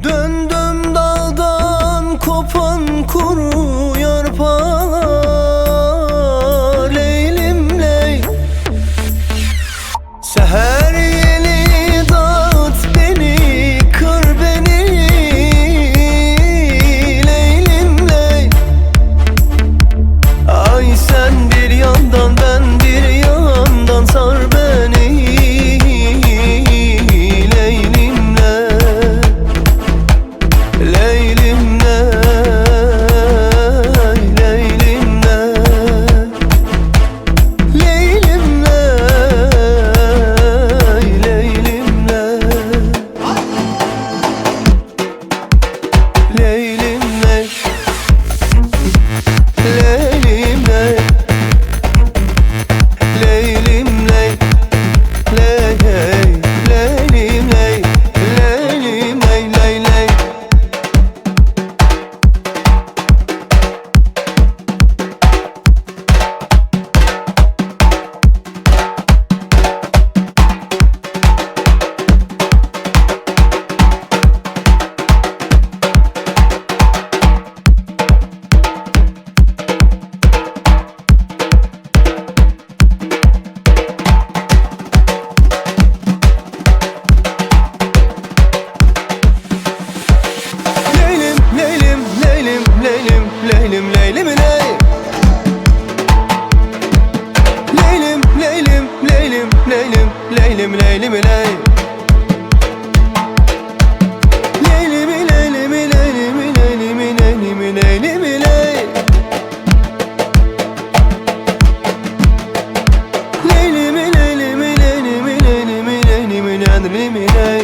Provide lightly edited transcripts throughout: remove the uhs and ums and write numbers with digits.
Döndüm daldan kopan kuru yarpağa, leylim ley. Seher yeni dağıt beni, kır beni, leylim ley. Ay sen bir yandan ben bir yandan sar beni, leylim ley. Leylim ley, leylim ley, leylim ley, leylim ley, leylim ley, leylim ley, leylim ley, leylim ley, leylim ley, ley ley. Leylim leylim ley. Leylim leylim leylim leylim leylim leylim ley. Leylim leylim leylim leylim leylim leylim ley. Leylim leylim leylim leylim leylim leylim ley.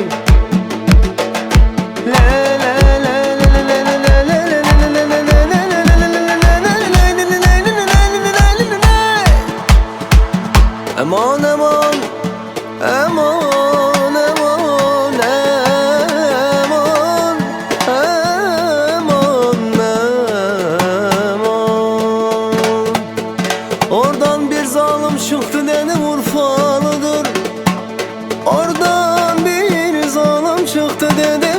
Aman aman, aman aman, aman, aman, aman. Oradan bir zalim çıktı dedim Urfalıdır. Oradan bir zalim çıktı dedim